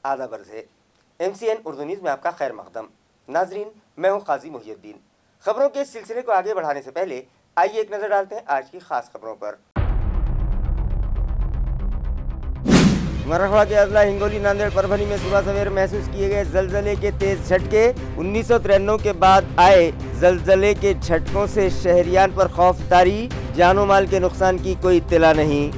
आदाब अर्ज़ है। MCN उर्दू न्यूज़ में आपका खैर मक़दम। नाजरीन, मैं हूँ काजी मुहियुद्दीन। खबरों के सिलसिले को आगे बढ़ाने से पहले आइए एक नज़र डालते हैं आज की खास खबरों पर। मराठवाड़ा के अजला, हिंगोली, नांदेड़, परभनी में सुबह सवेर महसूस किए गए जलजले के तेज झटके। 1993 के बाद आए जलजले के झटकों से शहरियान पर खौफ तारी, जानो माल के नुकसान की कोई इत्तला नहीं।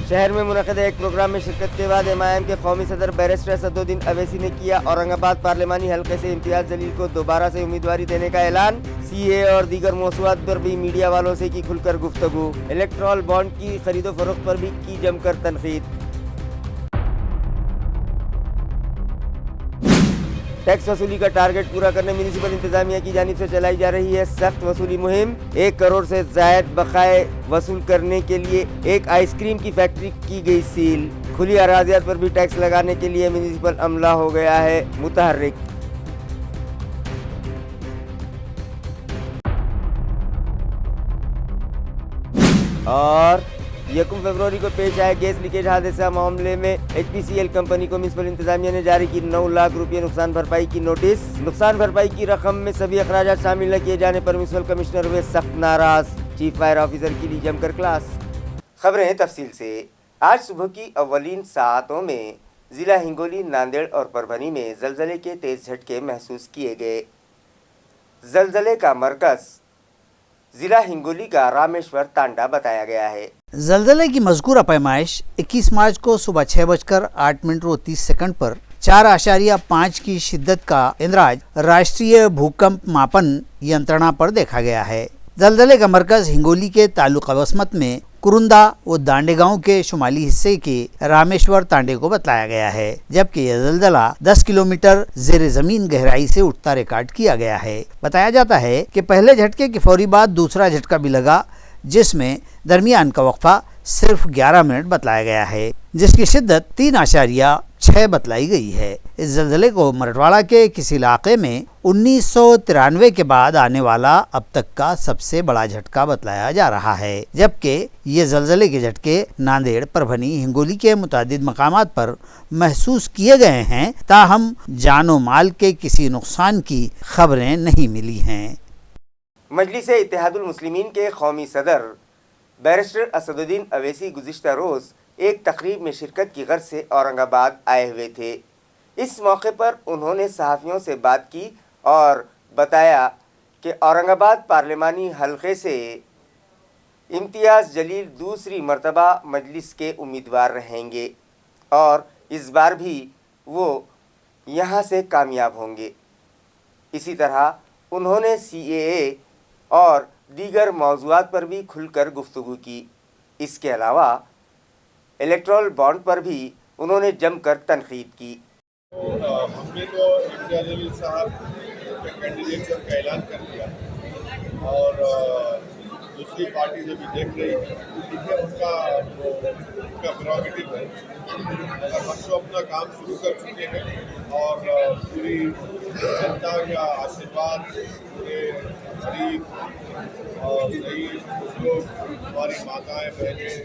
शहर में मुनक़िद एक प्रोग्राम में शिरकत के बाद MIM के कौमी सदर बैरिस्टर असदुद्दीन अवैसी ने किया औरंगाबाद पार्लिमानी हल्के से इम्तियाज जलील को दोबारा से उम्मीदवारी देने का ऐलान। CAA और दीगर मौसूआत पर भी मीडिया वालों से की खुलकर गुफ्तगू। इलेक्ट्रॉल बॉन्ड की खरीदो फरोख्त पर भी की जमकर तनकीद। टैक्स वसूली का टारगेट पूरा करने म्यूनिसिपल इंतजामिया की जानिब से चलाई जा रही है सख्त वसूली मुहिम। 1 करोड़ से जायद बकाए वसूल करने के लिए एक आइसक्रीम की फैक्ट्री की गई सील। खुली अराजियात पर भी टैक्स लगाने के लिए म्यूनिसिपल अमला हो गया है मुतहर्रिक। और 1 फरवरी को पेश आए गैस लीकेज हादसा मामले में HPCL कंपनी को म्यूनिसिपल इंतजामिया ने जारी की 9 लाख रुपये नुकसान भरपाई की नोटिस। नुकसान भरपाई की रकम में सभी अखराजात शामिल न किए जाने पर म्यूनिसिपल कमिश्नर हुए सख्त नाराज। चीफ फायर ऑफिसर की ली जमकर क्लास। खबरें तफसील से। आज सुबह की अव्वलीन सातों में जिला हिंगोली, नांदेड़ और परभनी में जलजले के तेज झटके महसूस किए गए। जलजले का मरकज जिला हिंगोली का रामेश्वर तांडा बताया गया है। जलजले की मज़कूरा पैमाइश 21 मार्च को सुबह 6:08 पर 4.5 की शिद्दत का इंदराज राष्ट्रीय भूकंप मापन यंत्रणा पर देखा गया है। जलजले का मरकज हिंगोली के तालुका वसमत में कुरुंदा व दांडे गांव के शुमाली हिस्से के रामेश्वर तांडे को बतलाया गया है, जबकि यह जलजला 10 किलोमीटर जेर जमीन गहराई से उठता रिकॉर्ड किया गया है। बताया जाता है कि पहले झटके के फौरी बाद दूसरा झटका भी लगा, जिसमें दरमियान का वक्फा सिर्फ 11 मिनट बतलाया गया है, जिसकी शिद्दत 3.6 बतलाई गई है। इस जलजले को मराठवाड़ा के किसी इलाके में 1993 के बाद आने वाला अब तक का सबसे बड़ा झटका बतलाया जा रहा है, जबकि ये जलजले के झटके नांदेड़, परभनी, हिंगोली के मुतादिद मकामात पर महसूस किए गए हैं, ताहम जानो माल के किसी नुकसान की खबरें नहीं मिली हैं। मजलिस इत्तेहादुल मुस्लिमीन के कौमी सदर बैरिस्टर असदुद्दीन अवैसी गुज़िश्ता रोज़ एक तकरीब में शिरकत की गर्ज से औरंगाबाद आए हुए थे। इस मौके पर उन्होंने सहाफ़ियों से बात की और बताया कि औरंगाबाद पार्लिमानी हल्के से इम्तियाज़ जलील दूसरी मरतबा मजलिस के उम्मीदवार रहेंगे और इस बार भी वो यहाँ से कामयाब होंगे। इसी तरह उन्होंने CAA और दीगर मौज़ूआत पर भी खुलकर गुफ्तगू की। इसके अलावा इलेक्ट्रॉल बॉन्ड पर भी उन्होंने जमकर तनकीद की। हमने तो इम्तियाज़ जलील साहब के कैंडिडेट का ऐलान कर दिया और दूसरी पार्टी जो भी देख रही है उनका प्रोगेटिव है, मगर हम तो अपना काम शुरू कर चुके हैं और पूरी जनता का आशीर्वाद, पूरे गरीब और नई लोग, हमारी माताएं, बहनें,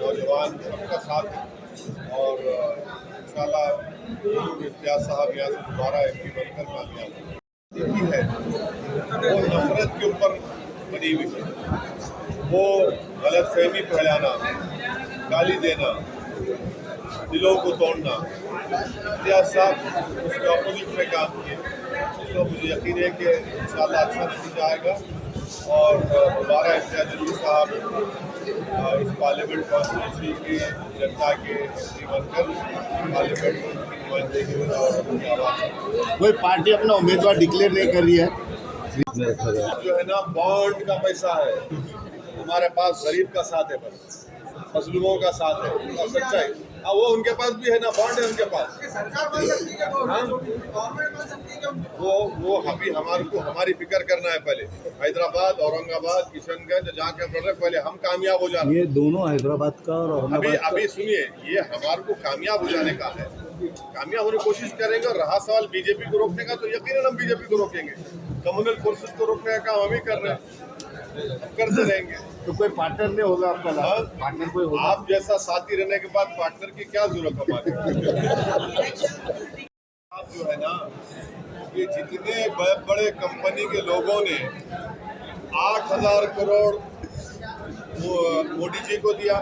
नौजवान सबका साथ है और इंशाल्लाह इम्तियाज़ साहब यहाँ से दोबारा MP बनकर कामयाब है। वो नफरत के ऊपर बनी हुई है, वो गलत फहमी फैलाना, गाली देना, दिलों को तोड़ना। इम्तियाज़ साहब उसके अपोजिट में काम किए, तो मुझे यकीन है कि इंशाल्लाह अच्छा नतीजा आएगा और दोबारा इम्तियाज़ जलील साहब इस पार्लियामेंट कॉन्स्टिट्यूंसी की जनता के MP बनकर पार्लियामेंट में उनकी नुमाइंदगी में और उनकी आवाज़। कोई पार्टी अपना उम्मीदवार डिक्लेयर नहीं कर रही है। जो है ना बॉन्ड का पैसा है, हमारे पास गरीब का साथ है, बस मजलूमों का साथ है और सच्चाई। वो उनके पास भी है ना, बॉन्ड है उनके पास। वो अभी हमारी फिक्र करना है। पहले हैदराबाद, औरंगाबाद, किशनगंज जहाँ के बढ़ रहे, पहले हम कामयाब हो जाना। ये दोनों हैदराबाद का और औरंगाबाद अभी सुनिए, ये हमारे को कामयाब हो जाने का है, कामयाब होने की कोशिश करेंगे। और रहा सवाल बीजेपी को रोकने का, तो यकीनन हम बीजेपी को रोकेंगे। कम्युनल फोर्सेस को रोकने का काम हम ही कर रहे हैं, हम करते रहेंगे। तो कोई पार्टनर नहीं होगा आपका? हाँ? पार्टनर कोई होगा? आप जैसा साथी रहने के बाद पार्टनर की क्या जरूरत हमारी? आप जो है ना, ये जितने बड़े बड़े कंपनी के लोगों ने 8,000 करोड़ मोदी जी को दिया,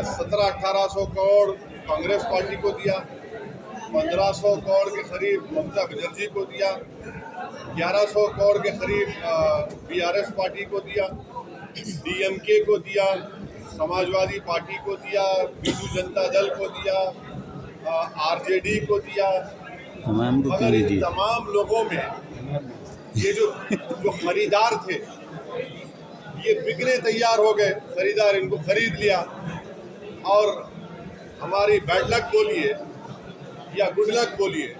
1700-1800 करोड़ कांग्रेस पार्टी को दिया, 1500 करोड़ के करीब ममता बनर्जी को दिया, 1100 करोड़ के करीब बीआरएस पार्टी को दिया, डीएमके को दिया, समाजवादी पार्टी को दिया, बीजू जनता दल को दिया, आरजेडी को दिया। मगर इन तमाम लोगों में ये जो खरीदार थे, ये बिकने तैयार हो गए। खरीदार इनको खरीद लिया और हमारी बैड लक बोलिए या गुड लक बोलिए,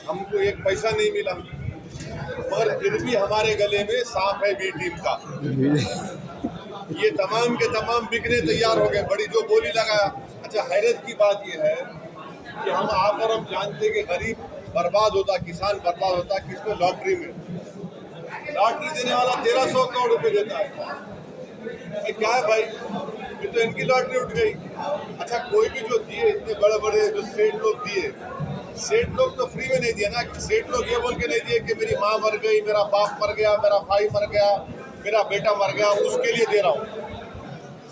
हमको एक पैसा नहीं मिला, मगर फिर भी हमारे गले में सांप है बी टीम का। ये तमाम के तमाम बिकने तैयार हो गए। बड़ी जो बोली लगाया। अच्छा, हैरत की बात ये है कि हम जानते कि गरीब बर्बाद होता, किसान बर्बाद होता किसमें? लॉटरी में। लॉटरी देने वाला 1300 करोड़ रुपए देता है। ये क्या है भाई? ये तो इनकी लॉटरी उठ गई। अच्छा, कोई भी जो दिए, इतने बड़े बड़े जो सेठ लोग दिए, सेठ लोग तो फ्री में नहीं दिए ना। सेठ लोग ये बोल के नहीं दिए कि मेरी माँ मर गई, मेरा बाप मर गया, मेरा भाई मर गया, मेरा बेटा मर गया, उसके लिए दे रहा हूँ।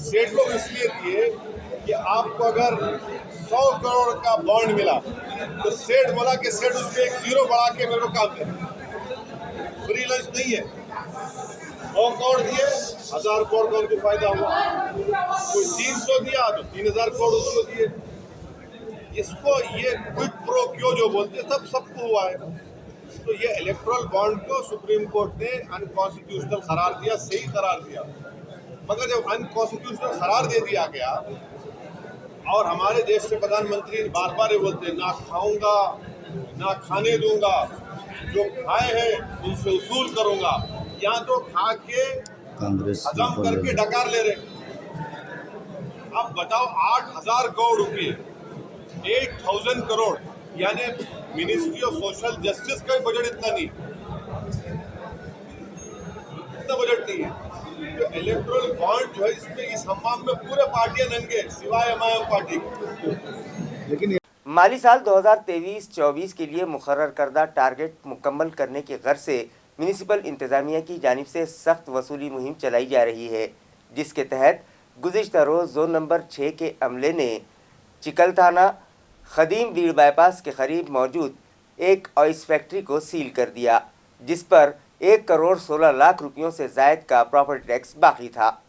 सेठ लोग इसलिए दिए कि आपको अगर 100 करोड़ का बॉन्ड मिला तो सेठ बोला कि सेठ उसमें एक जीरो बढ़ा के मेरे को काम दे। फ्री लंच नहीं है। 100 करोड़ दिए, 1000 करोड़ का उनको फायदा हुआ। कोई 300 दिया तो 3000 करोड़ उसको दिए। इसको ये क्विड प्रो क्यो जो बोलते हैं, सबको हुआ है। तो ये इलेक्टोरल बॉन्ड को सुप्रीम कोर्ट ने अनकॉन्स्टिट्यूशनल करार दिया, सही करार दिया। मगर जब अनकॉन्स्टिट्यूशनल करार दे दिया गया और हमारे देश के प्रधानमंत्री बार बार ये बोलते हैं, ना खाऊंगा ना खाने दूंगा, जो खाए हैं उनसे उसूल करूंगा, यहाँ तो खा के हजम करके डकार ले रहे। अब बताओ, 8000 करोड़ रुपये, 8000 करोड़, यानी मिनिस्ट्री ऑफ सोशल जस्टिस का बजट इतना नहीं, इतना बजट नहीं है। तो इलेक्टोरल बॉन्ड जो है, इसमें इस हमाम में पूरे पार्टियां नंगे सिवाय एमआईएम पार्टी। लेकिन माली साल 2023-24 के लिए मुकर्रर करदा टारगेट मुकम्मल करने की गर्ज से म्यूनिसिपल इंतजामिया की जानिब से सख्त वसूली मुहिम चलाई जा रही है, जिसके तहत गुज़िश्ता रोज़ जोन नंबर 6 के अमले ने चिकलथाना खदीम बीड़ बाईपास के करीब मौजूद एक ऑइस फैक्ट्री को सील कर दिया, जिस पर 1 करोड़ 16 लाख रुपयों से ज़ायद का प्रॉपर्टी टैक्स बाकी था।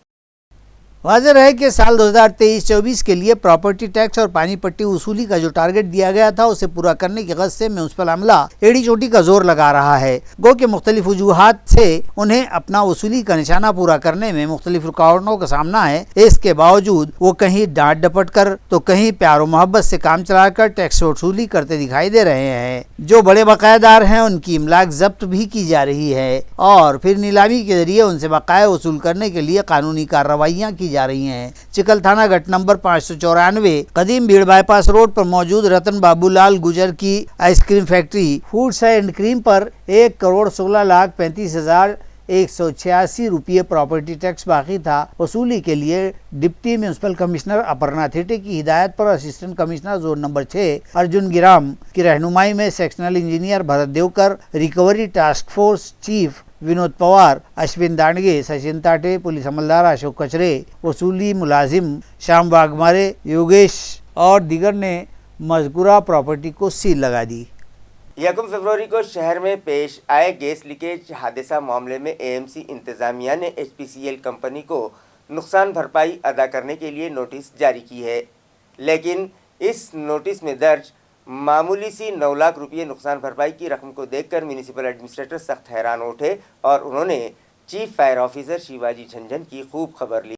वाज़ेह है कि साल 2023-24 के लिए प्रॉपर्टी टैक्स और पानी पट्टी वसूली का जो टारगेट दिया गया था, उसे पूरा करने की गरज से म्यूनसिपल अमला एड़ी चोटी का जोर लगा रहा है। गो के मुख्तलिफ वजूहात से उन्हें अपना वसूली का निशाना पूरा करने में मुख्तलिफ रुकावटों का सामना है। इसके बावजूद वो कहीं डांट डपट कर तो कहीं प्यार मोहब्बत से काम चलाकर टैक्स वसूली करते दिखाई दे रहे हैं। जो बड़े बकायेदार हैं, उनकी इमलाक जब्त भी की जा रही है और फिर नीलामी के जरिए उनसे बकाया वसूल करने के लिए कानूनी कार्रवाइयाँ की जा रही हैं। चिकलथाना गट नंबर 594 कदीम भीड़ बाईपास रोड पर मौजूद रतन बाबूलाल गुजर की ice cream factory foods and cream पर 1 करोड़ 16 लाख 35,186 रुपये प्रॉपर्टी टैक्स बाकी था। वसूली के लिए deputy municipal commissioner Aparna Thite की हिदायत पर assistant commissioner zone number 6 Arjun Giram की रहनुमाई में sectional engineer Bharat Devkar, recovery task force chief Vinod Pawar, Ashwin Dandge, Sachin Tate, police अमलदार Ashok कचरे, वसूली मुलाजिम श्याम वाघमारे, योगेश और दीगर ने मज़कूरा प्रॉपर्टी को सील लगा दी। 1 फरवरी को शहर में पेश आए गैस लीकेज हादसा मामले में एएमसी इंतजामिया ने एचपीसीएल कंपनी को नुकसान भरपाई अदा करने के लिए नोटिस जारी की है, लेकिन इस नोटिस में दर्ज मामूली सी 9 लाख रुपये नुकसान भरपाई की रकम को देखकर म्यूनिसिपल एडमिनिस्ट्रेटर सख्त हैरान उठे और उन्होंने chief fire officer Shivaji Jhunjhunu की खूब खबर ली।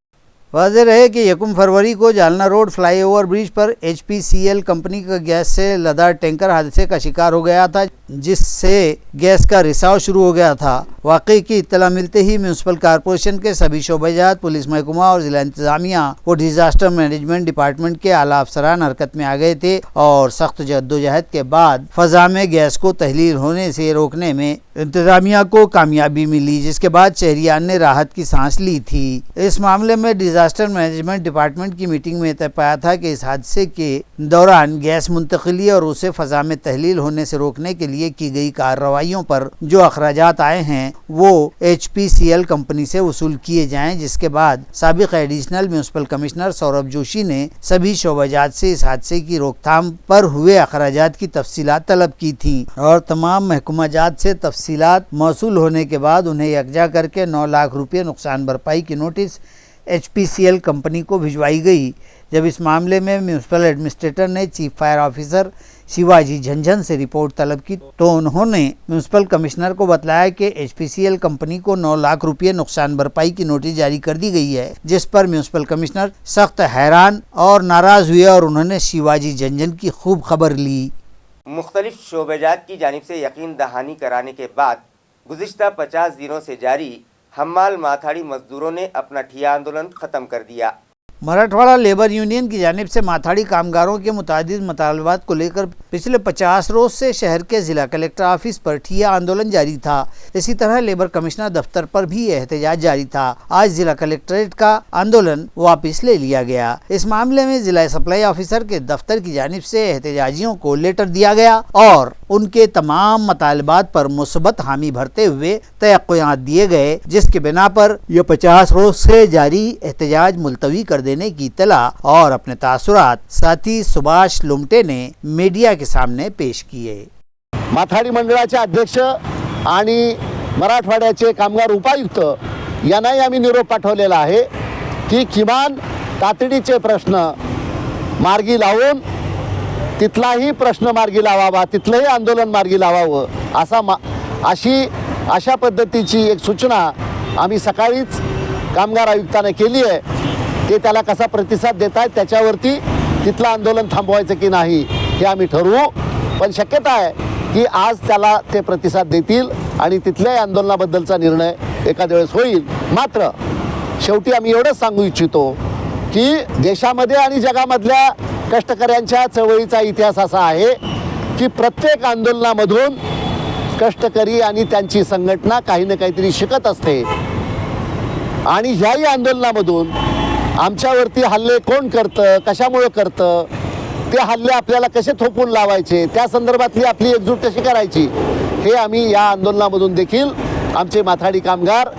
वाज़ेह रहे कि 1 फरवरी को जालना रोड फ्लाईओवर ब्रिज पर HPCL कंपनी का गैस से लदा टैंकर हादसे का शिकार हो गया था, जिससे गैस का रिसाव शुरू हो गया था। वाकई की इत्तला मिलते ही म्यूनसिपल कॉरपोरेशन के सभी शोबेजात, पुलिस महकमा और जिला इंतजामिया और डिजास्टर मैनेजमेंट डिपार्टमेंट के आला अफसरान हरकत में आ गए थे और सख्त जद्दोजहद के बाद फजा में गैस को तहलील होने से रोकने में इंतजामिया को कामयाबी मिली, जिसके बाद शहरियान ने राहत की सांस ली थी। इस मामले में डिजास्टर मैनेजमेंट डिपार्टमेंट की मीटिंग में तय पाया था कि इस हादसे के दौरान गैस मुंतकिली और उसे फजा में तहलील होने से रोकने के लिए की गई कार्रवाइयों पर जो अखराजात आए हैं वो HPCL कंपनी से वसूल किए जाएं, जिसके बाद साबिक additional municipal commissioner Saurabh Joshi ने सभी शोबाजात से इस हादसे की रोकथाम पर हुए अखराजात की तफसीलात तलब की थी और तमाम महकुमाजात से तफसीलात मौसूल होने के बाद उन्हें यकजा करके 9 लाख रुपये नुकसान भरपाई की नोटिस HPCL कंपनी को भिजवाई गई। जब इस मामले में म्यूनसिपल एडमिनिस्ट्रेटर ने chief fire officer Shivaji Jhunjhunu से रिपोर्ट तलब की तो उन्होंने म्यूनसिपल कमिश्नर को बताया कि HPCL कंपनी को 9 लाख रुपये नुकसान भरपाई की नोटिस जारी कर दी गई है, जिस पर म्यूनसिपल कमिश्नर सख्त हैरान और नाराज हुए और उन्होंने शिवाजी झंझन की खूब खबर ली। मुख्तलिफ शोबेजात की जानिब से यकीन दहानी कराने के बाद गुज़िश्ता 50 दिनों से जारी हम्माल माथाड़ी मजदूरों ने अपना ठिया आंदोलन ख़त्म कर दिया। मराठवाड़ा लेबर यूनियन की जानिब से माथाड़ी कामगारों के मुतादिद मुतालबात को लेकर पिछले 50 रोज से शहर के जिला कलेक्टर ऑफिस पर ठिया आंदोलन जारी था। इसी तरह लेबर कमिश्नर दफ्तर पर भी एहतजाज जारी था। आज जिला कलेक्ट्रेट का आंदोलन वापस ले लिया गया। इस मामले में जिला सप्लाई ऑफिसर के दफ्तर की जानिब से एहतजाजियों को लेटर दिया गया और उनके तमाम मुतालबात पर मुस्बत हामी भरते हुए तयक़्क़ुयात दिए गए, जिसके बिना पर यह 50 रोज से जारी एहतजाज मुलतवी कर देने की इत्तला और अपने तासुरात साथी सुभाष लुमटे ने मीडिया के सामने पेश किए। माथाडी मंडळाचे अध्यक्ष आणि मराठवाड्याचे कामगार उपायुक्त यांनाही आम्ही निरोप पाठवलेला आहे की किमान तातडीचे प्रश्न मार्गी लावून तिथलाही प्रश्न मार्गी लावावा, तिथलंही आंदोलन मार्गी लावावं अशा पद्धतीची एक सूचना आम्ही सकाळीच कामगार आयुक्तांना केली आहे। ते त्याला कसा प्रतिसाद देतात त्याच्यावरती तिथलं आंदोलन थांबवायचं की नाही हे आम्ही ठरवू, पण शक्यता आहे की आज त्याला ते प्रतिसाद देतील आणि तिथल्या आंदोलनाबद्दलचा निर्णय एखाद्या वेळेस होईल। मात्र शेवटी आम्ही एवढंच सांगू इच्छितो की देशामध्ये आणि जगामधल्या कष्टकऱ्यांच्या चळवळीचा इतिहास असा आहे की प्रत्येक आंदोलनामधून कष्टकरी आणि त्यांची संघटना काही ना काहीतरी शिकत असते आणि ह्याही आंदोलनामधून आमच्यावरती हल्ले कोण करतं, कशामुळे करतं, ते हल्ले आपल्याला कसे थोपून लावायचे, त्या संदर्भातली आपली एकजूट कशी करायची हे आम्ही या आंदोलनामधून देखील आमचे माथाडी कामगार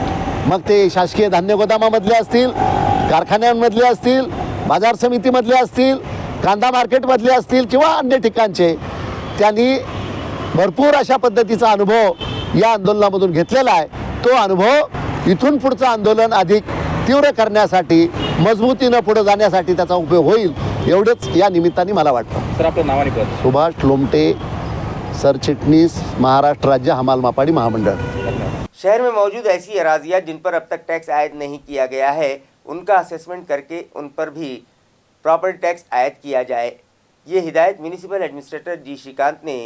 मग ते शासकीय धान्य गोदामामधले असतील, कारखान्यांमधले असतील, बाजार समितीमधले असतील, कांदा मार्केटमधले असतील किंवा अन्य ठिकाणचे, त्यांनी भरपूर अशा पद्धतीचा अनुभव या आंदोलनामधून घेतलेला आहे। तो अनुभव इथून पुढचं आंदोलन अधिक तीव्र करण्यासाठी, मजबूतीनं पुढे जाण्यासाठी त्याचा उपयोग होईल एवढंच या निमित्ताने मला वाटतं। सर आपलं नाव आणि पद? सुभाष लोमटे, सरचिटनीस, महाराष्ट्र राज्य हमाल मापाड़ी महामंडल। शहर में मौजूद ऐसी अराजियात जिन पर अब तक टैक्स आयद नहीं किया गया है, उनका असेसमेंट करके उन पर भी प्रॉपर्टी टैक्स आयद किया जाए। ये हिदायत म्यूनिसिपल एडमिनिस्ट्रेटर जी श्रीकांत ने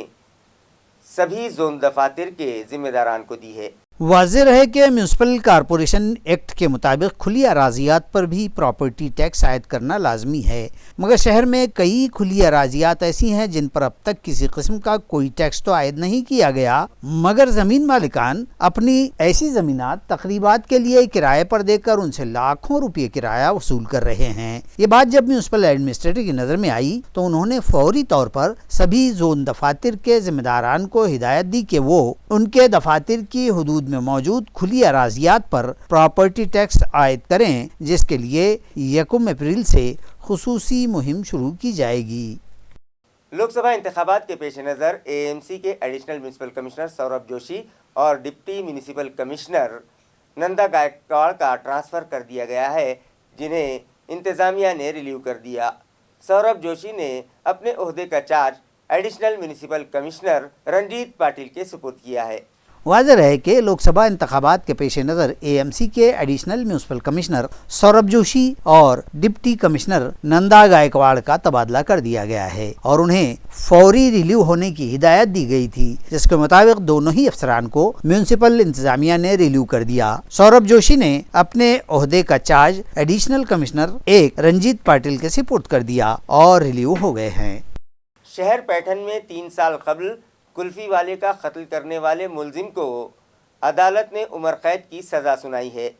सभी जोन दफातर के जिम्मेदारान को दी है। वाज़ेह रहे कि म्यूनसिपल कॉरपोरेशन एक्ट के मुताबिक खुली अराजियात पर भी प्रॉपर्टी टैक्स आयद करना लाजमी है, मगर शहर में कई खुली अराजियात ऐसी हैं जिन पर अब तक किसी किस्म का कोई टैक्स तो आयद नहीं किया गया, मगर ज़मीन मालिकान अपनी ऐसी ज़मीनात तकरीबात के लिए किराए पर देकर उनसे लाखों रुपये किराया वसूल कर रहे हैं। ये बात जब म्यूनसिपल एडमिनिस्ट्रेटर की नज़र में आई तो उन्होंने फौरी तौर पर सभी जोन दफातर के जिम्मेदारान को हिदायत दी कि वो उनके दफातर की हदूद में मौजूद खुली अराजियात पर प्रॉपर्टी टैक्स आयद करें, जिसके लिए 1 अप्रैल से खुसूसी मुहिम शुरू की जाएगी। लोकसभा इंतखाबात के पेश नज़र AMC के additional municipal commissioner Saurabh Joshi और deputy municipal commissioner Nanda Gaikwad का ट्रांसफ़र कर दिया गया है, जिन्हें इंतज़ामिया ने रिलीव कर दिया। सौरभ जोशी ने अपने ओहदे का charge additional municipal commissioner Ranjit Patil के सुपुर्द किया है। वाज़ेह है कि लोकसभा इंतखाबात के पेश नज़र AMC के additional municipal commissioner Saurabh Joshi और डिप्टी कमिश्नर नंदा गायकवाड़ का तबादला कर दिया गया है और उन्हें फौरी रिलीव होने की हिदायत दी गई थी, जिसके मुताबिक दोनों ही अफसरान को म्यूनसिपल इंतजामिया ने रिलीव कर दिया। सौरभ जोशी ने अपने ओहदे का charge additional commissioner 1 Ranjit Patil के सुपुर्द कर दिया और रिलीव हो गए हैं। शहर पैठन में 3 साल कबल कुल्फी वाले का कत्ल करने वाले मुलजिम को अदालत ने उम्र कैद की सज़ा सुनाई है।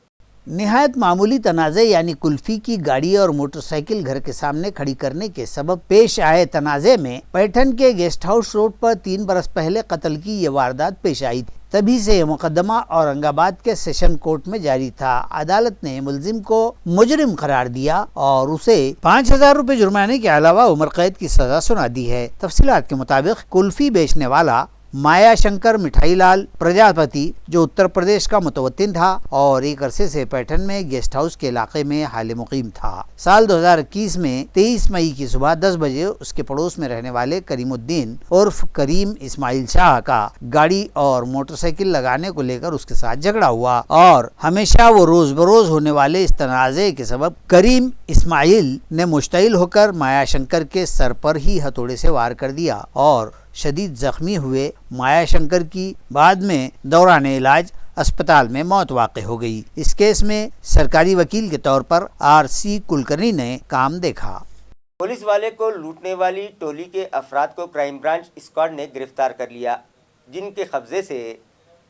निहायत मामूली तनाज़े यानी कुल्फी की गाड़ी और मोटरसाइकिल घर के सामने खड़ी करने के सबब पेश आए तनाज़े में पैठन के गेस्ट हाउस रोड पर 3 बरस पहले कत्ल की ये वारदात पेश आई थी। तभी से मुकदमा औरंगाबाद के सेशन कोर्ट में जारी था। अदालत ने मुलजिम को मुजरिम करार दिया और उसे 5,000 रुपए जुर्माने के अलावा उम्र कैद की सजा सुना दी है। तफसीलात के मुताबिक कुल्फी बेचने वाला माया शंकर मिठाईलाल प्रजापति, जो उत्तर प्रदेश का मुतवत्तिन था और एक अरसे से पैठन में गेस्ट हाउस के इलाके में हाल मुकीम था। साल 2021 में 23 मई की सुबह 10 बजे उसके पड़ोस में रहने वाले करीमुद्दीन उर्फ करीम इस्माइल शाह का गाड़ी और मोटरसाइकिल लगाने को लेकर उसके साथ झगड़ा हुआ और हमेशा वो रोज बरोज होने वाले इस तनाज़े के सबब करीम इस्माइल ने मुश्तइल होकर माया शंकर के सर पर ही हथौड़े से वार कर दिया और शदीद जख्मी हुए माया शंकर की बाद में दौरान इलाज अस्पताल में मौत वाक़ हो गई। इस केस में सरकारी वकील के तौर पर RC कुलकर्णी ने काम देखा। पुलिस वाले को लूटने वाली टोली के अफराद को क्राइम ब्रांच स्क्वाड ने गिरफ्तार कर लिया, जिनके कब्जे से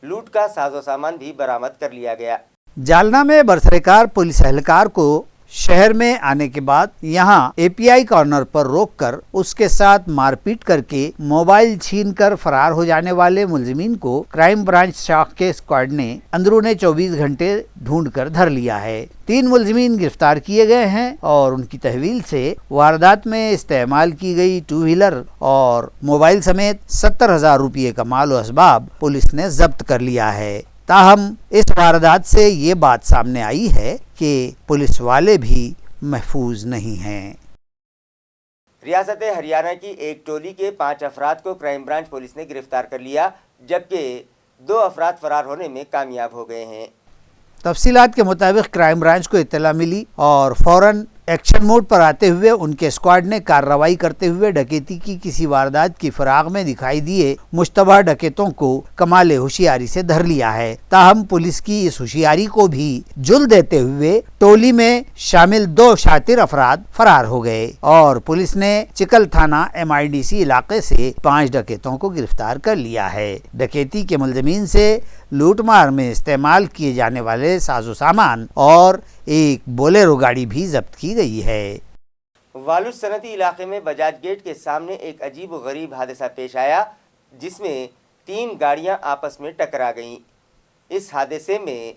लूट का साजो सामान भी बरामद कर लिया गया। जालना में बरसरकार पुलिस एहलकार को शहर में आने के बाद यहां API कॉर्नर पर रोककर उसके साथ मारपीट करके मोबाइल छीनकर फरार हो जाने वाले मुलजिमीन को क्राइम ब्रांच शाख के स्क्वाड ने अंदरूने 24 घंटे ढूंढकर धर लिया है। 3 मुलजिमीन गिरफ्तार किए गए हैं और उनकी तहवील से वारदात में इस्तेमाल की गई 2 व्हीलर और मोबाइल समेत 70,000 रुपये का माल व असबाब पुलिस ने जब्त कर लिया है। ताहम इस वारदात से ये बात सामने आई है कि पुलिस वाले भी महफूज नहीं हैं। रियासत हरियाणा की एक टोली के 5 अफराद को क्राइम ब्रांच पुलिस ने गिरफ्तार कर लिया, जबकि 2 अफराद फरार होने में कामयाब हो गए हैं। तफसीलात के मुताबिक क्राइम ब्रांच को इत्तला मिली और फौरन एक्शन मोड पर आते हुए उनके स्क्वाड ने कार्रवाई करते हुए डकैती की किसी वारदात की फिराक में दिखाई दिए मुश्तबा डकैतों को कमाल होशियारी से धर लिया है। ताहम पुलिस की इस होशियारी को भी जुल देते हुए टोली में शामिल 2 शातिर अफराद फरार हो गए और पुलिस ने चिकल थाना MIDC इलाके से 5 डकैतों को गिरफ्तार कर लिया है। डकैती के मुलजमीन से लूटमार में इस्तेमाल किए जाने वाले साजो सामान और एक बोलेरो गाड़ी भी जब्त की गई है। वालूज सनती इलाके में बजाज गेट के सामने एक अजीब व गरीब हादसा पेश आया, जिसमें 3 गाड़ियां आपस में टकरा गईं। इस हादसे में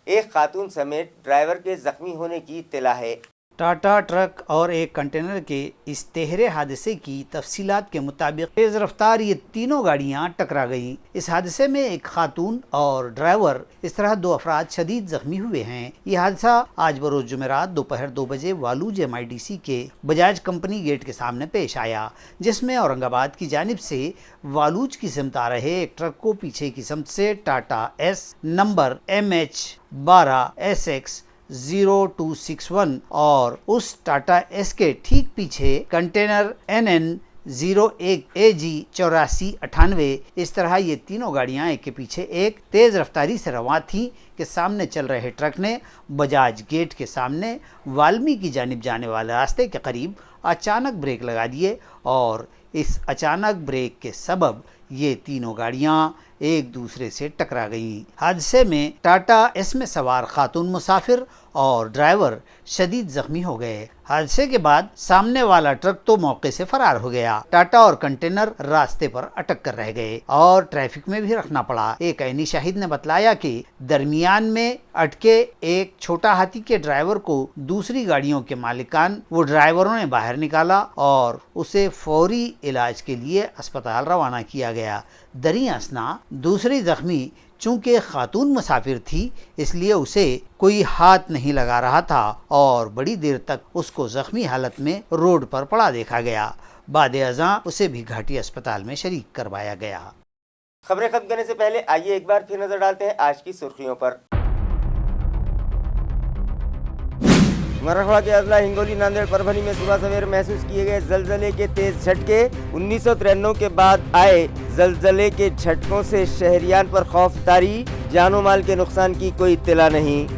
एक खातून समेत ड्राइवर के जख्मी होने की इत्तला है। टाटा ट्रक और एक कंटेनर के इस तेहरे हादसे की तफसीलात के मुताबिक तेज रफ्तार ये तीनों गाड़ियां टकरा गईं। इस हादसे में एक खातून और ड्राइवर इस तरह 2 अफराद शदीद जख्मी हुए हैं। ये हादसा आज बरोज जुमेरात दोपहर 2 बजे वालूज MIDC के बजाज कंपनी गेट के सामने पेश आया, जिसमें औरंगाबाद की जानिब से वालूज की सिमत आ रहे एक ट्रक को पीछे की सिमत से टाटा S नंबर MH12SX 0261 और उस टाटा S के ठीक पीछे कंटेनर NN 01AG 8498 इस तरह ये तीनों गाड़ियां एक के पीछे एक तेज रफ्तारी से रवां थीं कि सामने चल रहे ट्रक ने बजाज गेट के सामने वाल्मीकि की जानिब जाने वाले रास्ते के करीब अचानक ब्रेक लगा दिए और इस अचानक ब्रेक के सबब ये तीनों गाड़ियां एक दूसरे से टकरा गईं। हादसे में टाटा S में सवार खातून मुसाफिर और ड्राइवर शदीद जख्मी हो गए। हादसे के बाद सामने वाला ट्रक तो मौके से फरार हो गया। टाटा और कंटेनर रास्ते पर अटक कर रह गए और ट्रैफिक में भी रखना पड़ा। एक ऐनी शाहिद ने बतलाया कि दरमियान में अटके एक छोटा हाथी के ड्राइवर को दूसरी गाड़ियों के मालिकान वो ड्राइवरों ने बाहर निकाला और उसे फौरी इलाज के लिए अस्पताल रवाना किया गया। दरिया असना दूसरी जख्मी चूंकि खातून मुसाफिर थी, इसलिए उसे कोई हाथ नहीं लगा रहा था और बड़ी देर तक उसको जख्मी हालत में रोड पर पड़ा देखा गया। बाद-ए-अज़ां उसे भी घाटी अस्पताल में शरीक करवाया गया। خبریں ختم کرنے سے پہلے آئیے ایک بار پھر نظر ڈالتے ہیں آج کی سرخیوں پر۔ مراٹھواڑہ کے اضلاع ہنگولی، ناندیڑ، پربھنی میں صبح سویر محسوس کیے گئے زلزلے کے تیز جھٹکے۔ 1993 کے بعد آئے زلزلے کے جھٹکوں سے شہریان پر خوف طاری، جان و مال کے نقصان کی کوئی اطلاع نہیں۔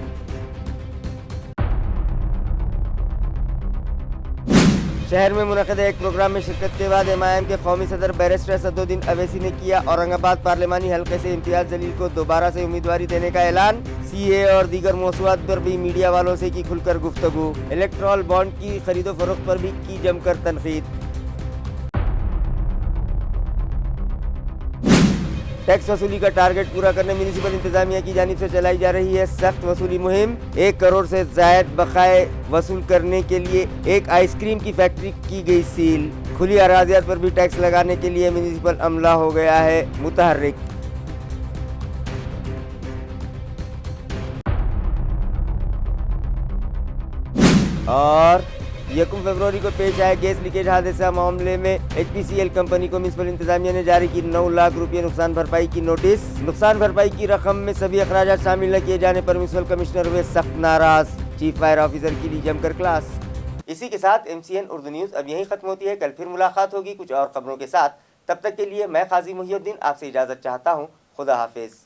شہر میں منعقد ایک پروگرام میں شرکت کے بعد MIM کے قومی صدر بیرسٹر اسدالدین اویسی نے کیا اورنگ آباد پارلیمانی حلقے سے امتیاز جلیل کو دوبارہ سے امیدواری دینے کا اعلان۔ CA اور دیگر موضوعات پر بھی میڈیا والوں سے کی کھل کر گفتگو۔ الیکٹرال بانڈ کی خرید و فروخت پر بھی کی جم کر تنقید۔ ٹیکس وصولی کا ٹارگٹ پورا کرنے میونسپل انتظامیہ کی جانب سے چلائی جا رہی ہے سخت وصولی مہم۔ 1 کروڑ سے زائد بقائے وصول کرنے کے لیے ایک آئس کریم کی فیکٹری کی گئی سیل۔ کھلی اراضیات پر بھی ٹیکس لگانے کے لیے میونسپل عملہ ہو گیا ہے متحرک۔ اور 1 فروری کو پیش آئے گیس لیکیج حادثہ معاملے میں HPCL کمپنی کو میونسپل انتظامیہ نے جاری کی 9 لاکھ روپے نقصان بھرپائی کی نوٹس۔ نقصان بھرپائی کی رقم میں سبھی اخراجات شامل نہ کیے جانے پر میونسپل کمشنر ہوئے سخت ناراض۔ چیف فائر آفیسر کی لی جم کر کلاس۔ اسی کے ساتھ MCN اردو نیوز اب یہیں ختم ہوتی ہے۔ کل پھر ملاقات ہوگی کچھ اور خبروں کے ساتھ۔ تب تک کے لیے میں قاضی محی الدین آپ سے اجازت چاہتا ہوں۔ خدا حافظ۔